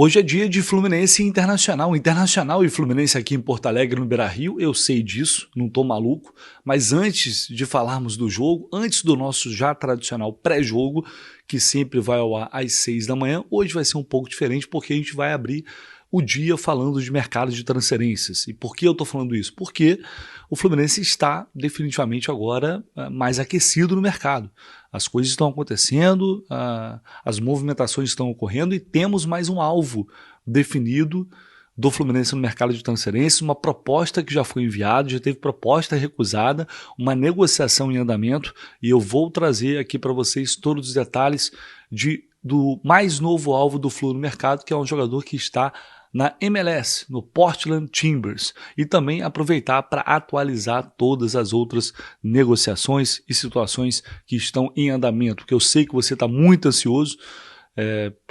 Hoje é dia de Fluminense Internacional. Internacional e Fluminense aqui em Porto Alegre, no Beira-Rio. Eu sei disso, não tô maluco. Mas antes de falarmos do jogo, antes do nosso já tradicional pré-jogo, que sempre vai ao ar às 6 da manhã, hoje vai ser um pouco diferente porque a gente vai abrir o dia falando de mercado de transferências. E por que eu estou falando isso? Porque o Fluminense está definitivamente agora mais aquecido no mercado. As coisas estão acontecendo, as movimentações estão ocorrendo e temos mais um alvo definido do Fluminense no mercado de transferências, uma proposta que já foi enviada, já teve proposta recusada, uma negociação em andamento, e eu vou trazer aqui para vocês todos os detalhes do mais novo alvo do Flu no mercado, que é um jogador que está na MLS, no Portland Timbers, e também aproveitar para atualizar todas as outras negociações e situações que estão em andamento, porque eu sei que você está muito ansioso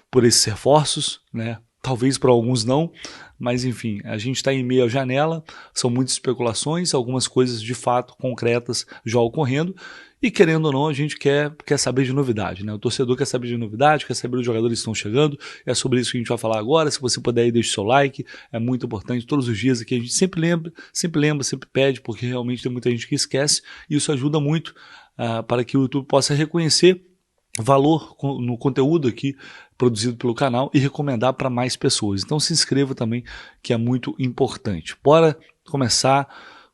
por esses reforços, né? Talvez para alguns não, mas enfim, a gente está em meio à janela, são muitas especulações, algumas coisas de fato concretas já ocorrendo, e querendo ou não, a gente quer saber de novidade, né? O torcedor quer saber de novidade, quer saber os jogadores que estão chegando, é sobre isso que a gente vai falar agora. Se você puder aí, deixe seu like, é muito importante. Todos os dias aqui a gente sempre lembra, sempre pede, porque realmente tem muita gente que esquece, e isso ajuda muito para que o YouTube possa reconhecer valor no conteúdo aqui produzido pelo canal e recomendar para mais pessoas. Então se inscreva também, que é muito importante. Bora começar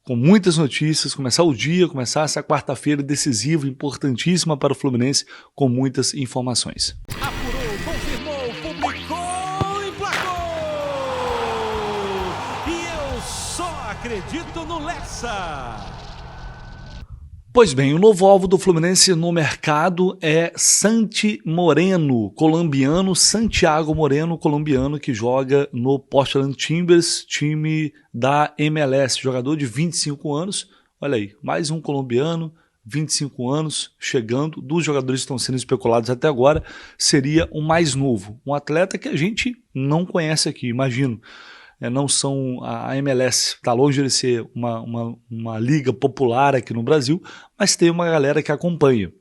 com muitas notícias, começar o dia, começar essa quarta-feira decisiva, importantíssima para o Fluminense, com muitas informações. Apurou, confirmou, publicou, emplacou! E eu só acredito no Lessa! Pois bem, o novo alvo do Fluminense no mercado é Santi Moreno, colombiano, Santiago Moreno, colombiano, que joga no Portland Timbers, time da MLS, jogador de 25 anos, olha aí, mais um colombiano, 25 anos, chegando, dos jogadores que estão sendo especulados até agora, seria o mais novo, um atleta que a gente não conhece aqui, imagino. Não são a MLS, está longe de ser uma liga popular aqui no Brasil, mas tem uma galera que acompanha.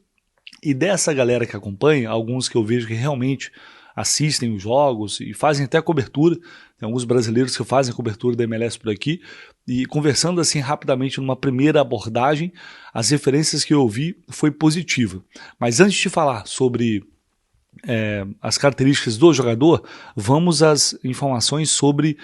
E dessa galera que acompanha, alguns que eu vejo que realmente assistem os jogos e fazem até cobertura, tem alguns brasileiros que fazem cobertura da MLS por aqui, e conversando assim rapidamente numa primeira abordagem, as referências que eu ouvi foi positiva. Mas antes de falar sobre as características do jogador, vamos às informações sobre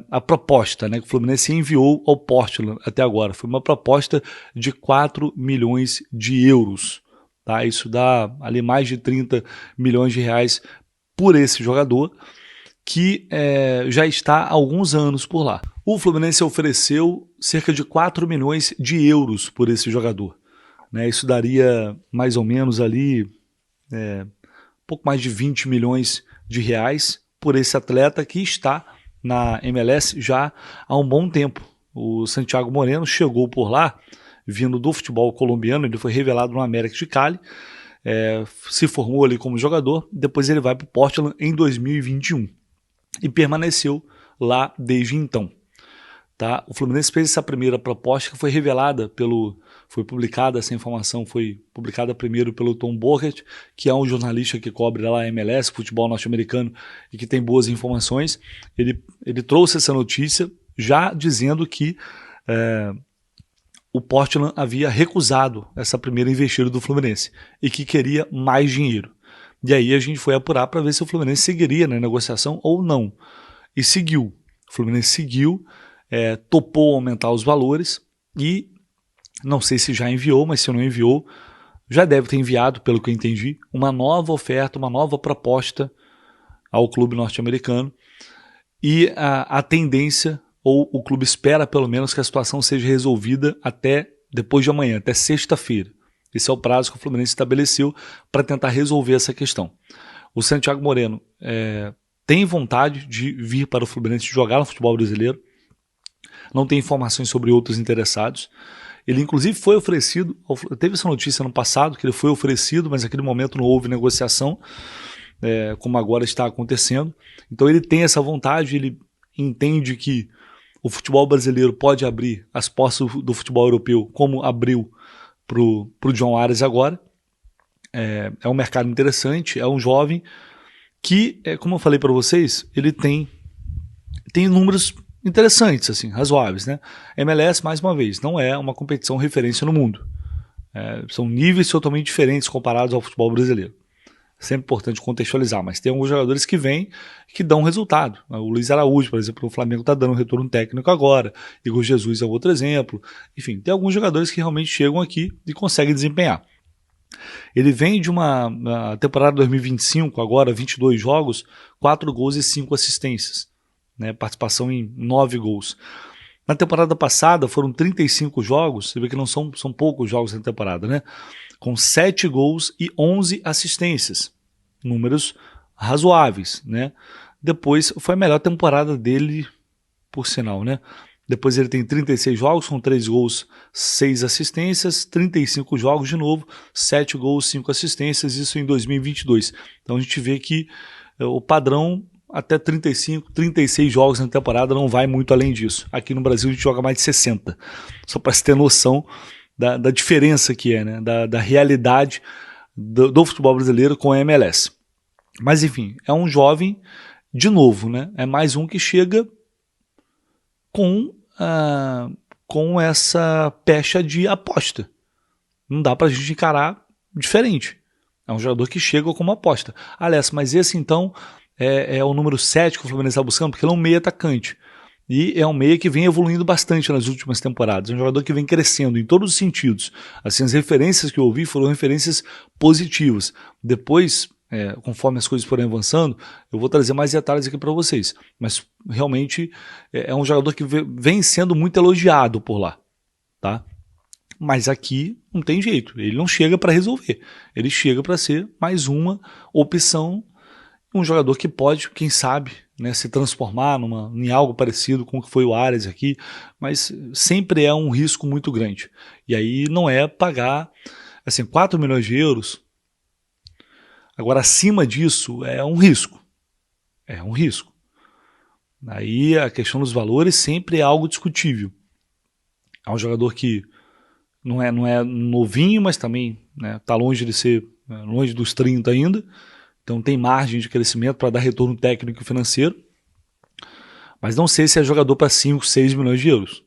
a proposta, né, que o Fluminense enviou ao Portland até agora. Foi uma proposta de 4 milhões de euros. Tá? Isso dá ali mais de 30 milhões de reais por esse jogador, que já está há alguns anos por lá. O Fluminense ofereceu cerca de 4 milhões de euros por esse jogador. Né? Isso daria mais ou menos ali pouco mais de 20 milhões de reais por esse atleta que está na MLS já há um bom tempo. O Santiago Moreno chegou por lá, vindo do futebol colombiano, ele foi revelado no América de Cali, se formou ali como jogador, depois ele vai para o Portland em 2021 e permaneceu lá desde então. Tá? O Fluminense fez essa primeira proposta que foi revelada foi publicada, essa informação foi publicada primeiro pelo Tom Borgert, que é um jornalista que cobre lá a MLS, futebol norte-americano, e que tem boas informações. Ele trouxe essa notícia já dizendo que o Portland havia recusado essa primeira investida do Fluminense e que queria mais dinheiro. E aí a gente foi apurar para ver se o Fluminense seguiria na negociação ou não. E seguiu. O Fluminense seguiu, topou aumentar os valores e não sei se já enviou, mas se não enviou, já deve ter enviado, pelo que eu entendi, uma nova oferta, uma nova proposta ao clube norte-americano, e a tendência, ou o clube espera pelo menos que a situação seja resolvida até depois de amanhã, até sexta-feira. Esse é o prazo que o Fluminense estabeleceu para tentar resolver essa questão. O Santiago Moreno tem vontade de vir para o Fluminense jogar no futebol brasileiro, não tem informações sobre outros interessados. Ele inclusive foi oferecido, teve essa notícia no passado, que ele foi oferecido, mas naquele momento não houve negociação, como agora está acontecendo. Então ele tem essa vontade, ele entende que o futebol brasileiro pode abrir as portas do futebol europeu, como abriu para o John Ares agora. É um mercado interessante, é um jovem que, como eu falei para vocês, ele tem números interessantes, assim, razoáveis, né? MLS, mais uma vez, não é uma competição referência no mundo. São níveis totalmente diferentes comparados ao futebol brasileiro. Sempre importante contextualizar, mas tem alguns jogadores que vêm que dão resultado. O Luiz Araújo, por exemplo, o Flamengo está dando um retorno técnico agora, Igor Jesus é outro exemplo. Enfim, tem alguns jogadores que realmente chegam aqui e conseguem desempenhar. Ele vem de uma temporada 2025, agora 22 jogos, 4 gols e 5 assistências, né? Participação em 9 gols. Na temporada passada foram 35 jogos, você vê que não são poucos jogos na temporada, né? Com 7 gols e 11 assistências. Números razoáveis, né? Depois foi a melhor temporada dele, por sinal, né? Depois ele tem 36 jogos, com 3 gols, 6 assistências, 35 jogos de novo, 7 gols, 5 assistências, isso em 2022. Então a gente vê que o padrão até 35, 36 jogos na temporada não vai muito além disso. Aqui no Brasil a gente joga mais de 60, só para se ter noção da diferença que é, né? Da realidade do futebol brasileiro com a MLS. Mas enfim, é um jovem, de novo, né? É mais um que chega com essa pecha de aposta. Não dá pra gente encarar diferente. É um jogador que chega como aposta. Aliás, mas esse então é o número 7 que o Fluminense está buscando, porque ele é um meio atacante. E é um meia que vem evoluindo bastante nas últimas temporadas. É um jogador que vem crescendo em todos os sentidos. Assim, as referências que eu ouvi foram referências positivas. Depois, conforme as coisas forem avançando, eu vou trazer mais detalhes aqui para vocês. Mas realmente é um jogador que vem sendo muito elogiado por lá, tá? Mas aqui não tem jeito. Ele não chega para resolver. Ele chega para ser mais uma opção. Um jogador que pode, quem sabe, né, se transformar em algo parecido com o que foi o Ares aqui, mas sempre é um risco muito grande. E aí não é pagar assim, 4 milhões de euros. Agora, acima disso, é um risco. É um risco. Aí a questão dos valores sempre é algo discutível. É um jogador que não é novinho, mas também está longe de ser, longe dos 30 ainda. Então tem margem de crescimento para dar retorno técnico e financeiro. Mas não sei se é jogador para 5, 6 milhões de euros.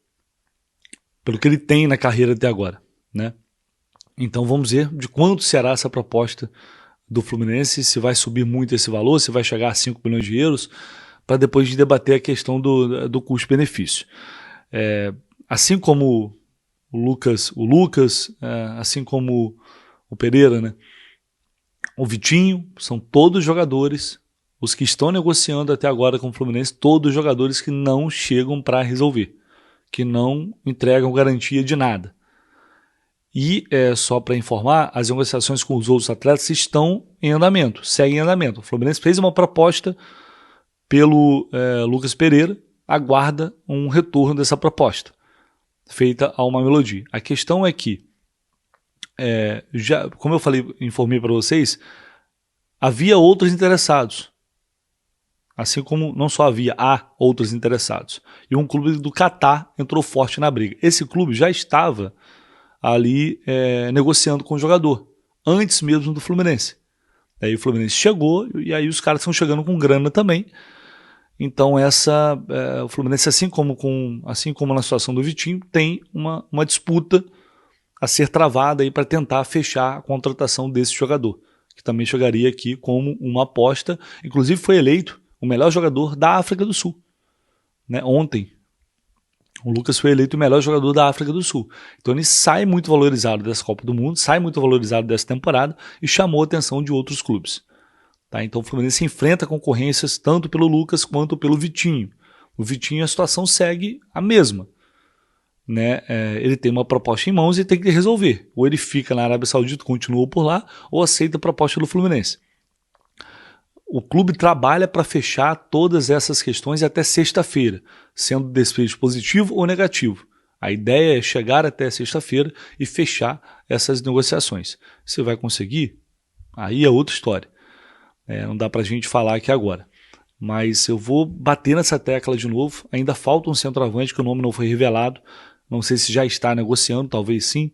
Pelo que ele tem na carreira até agora, né? Então vamos ver de quanto será essa proposta do Fluminense, se vai subir muito esse valor, se vai chegar a 5 milhões de euros, para depois de debater a questão do custo-benefício. Assim como o Lucas, assim como o Pereira, né? O Vitinho, são todos jogadores, os que estão negociando até agora com o Fluminense, todos jogadores que não chegam para resolver, que não entregam garantia de nada. E, só para informar, as negociações com os outros atletas estão em andamento, seguem em andamento. O Fluminense fez uma proposta pelo Lucas Pereira, aguarda um retorno dessa proposta, feita ao Mamelodi. A questão é que, já, como eu informei para vocês, havia outros interessados. Assim como não só há outros interessados. E um clube do Catar entrou forte na briga. Esse clube já estava ali negociando com o jogador, antes mesmo do Fluminense. Aí o Fluminense chegou e aí os caras estão chegando com grana também. Então o Fluminense, assim como na situação do Vitinho, tem uma disputa a ser travada aí para tentar fechar a contratação desse jogador, que também chegaria aqui como uma aposta. Inclusive foi eleito o melhor jogador da África do Sul, né? Ontem o Lucas foi eleito o melhor jogador da África do Sul. Então ele sai muito valorizado dessa Copa do Mundo, sai muito valorizado dessa temporada e chamou a atenção de outros clubes. Tá? Então o Fluminense enfrenta concorrências tanto pelo Lucas quanto pelo Vitinho. O Vitinho, a situação segue a mesma, né? Ele tem uma proposta em mãos e tem que resolver. Ou ele fica na Arábia Saudita, continua por lá, ou aceita a proposta do Fluminense. O clube trabalha para fechar todas essas questões até sexta-feira, sendo desfecho positivo ou negativo. A ideia é chegar até sexta-feira e fechar essas negociações. Se vai conseguir, aí é outra história. Não dá para a gente falar aqui agora. Mas eu vou bater nessa tecla de novo. Ainda falta um centroavante que o nome não foi revelado. Não sei se já está negociando, talvez sim.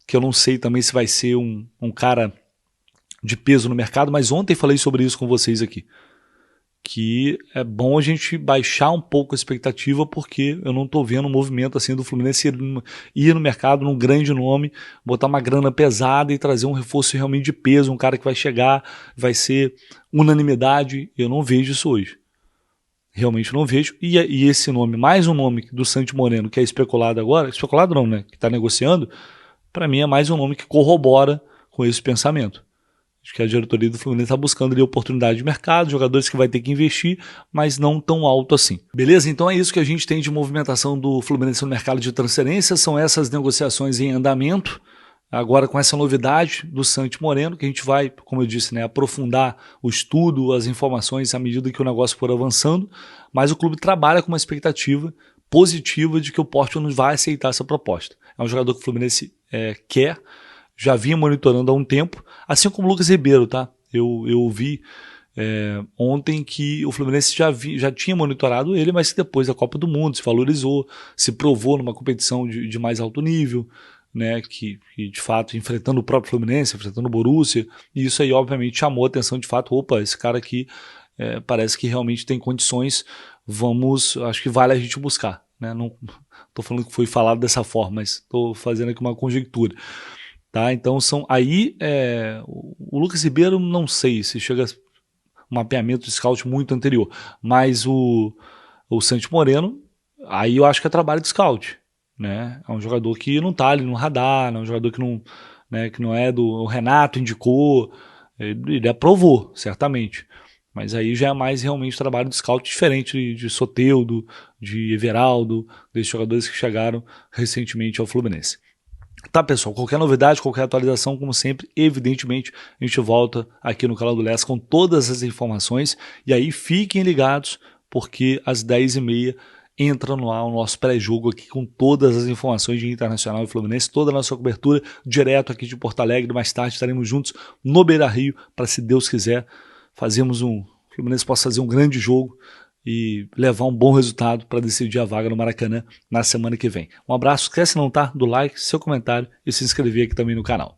Que eu não sei também se vai ser um cara de peso no mercado, mas ontem falei sobre isso com vocês aqui, que é bom a gente baixar um pouco a expectativa, porque eu não estou vendo um movimento assim do Fluminense ir no mercado num grande nome, botar uma grana pesada e trazer um reforço realmente de peso, um cara que vai chegar, vai ser unanimidade. Eu não vejo isso hoje. Realmente não vejo. E esse nome, mais um nome do Santi Moreno, que é especulado agora, especulado não, né? Que está negociando, para mim é mais um nome que corrobora com esse pensamento. Acho que a diretoria do Fluminense está buscando ali oportunidade de mercado, jogadores que vai ter que investir, mas não tão alto assim. Beleza? Então é isso que a gente tem de movimentação do Fluminense no mercado de transferências, são essas negociações em andamento. Agora com essa novidade do Santi Moreno, que a gente vai, como eu disse, né, aprofundar o estudo, as informações à medida que o negócio for avançando, mas o clube trabalha com uma expectativa positiva de que o Porto vai aceitar essa proposta. É um jogador que o Fluminense quer, já vinha monitorando há um tempo, assim como o Lucas Ribeiro, tá? Eu vi ontem que o Fluminense já tinha monitorado ele, mas que depois da Copa do Mundo se valorizou, se provou numa competição de mais alto nível, né, que de fato enfrentando o próprio Fluminense, enfrentando o Borussia, e isso aí obviamente chamou a atenção de fato. Opa, esse cara aqui parece que realmente tem condições, acho que vale a gente buscar, né? Não estou falando que foi falado dessa forma, mas estou fazendo aqui uma conjectura, tá? Então são aí o Lucas Ribeiro, não sei se chega a um mapeamento de scout muito anterior, mas o Santi Moreno, aí eu acho que é trabalho de scout, né? É um jogador que não está ali no radar, é um jogador que não, né, que não é do... O Renato indicou, ele aprovou, certamente. Mas aí já é mais realmente trabalho de scout, diferente de Soteldo, de Everaldo, desses jogadores que chegaram recentemente ao Fluminense. Tá, pessoal, qualquer novidade, qualquer atualização, como sempre, evidentemente, a gente volta aqui no canal do Lessa com todas as informações. E aí fiquem ligados, porque às 10h30 entra no ar o nosso pré-jogo aqui com todas as informações de Internacional e Fluminense, toda a nossa cobertura direto aqui de Porto Alegre. Mais tarde estaremos juntos no Beira-Rio para, se Deus quiser, o Fluminense possa fazer um grande jogo e levar um bom resultado para decidir a vaga no Maracanã na semana que vem. Um abraço, esquece não, tá? Do like, seu comentário e se inscrever aqui também no canal.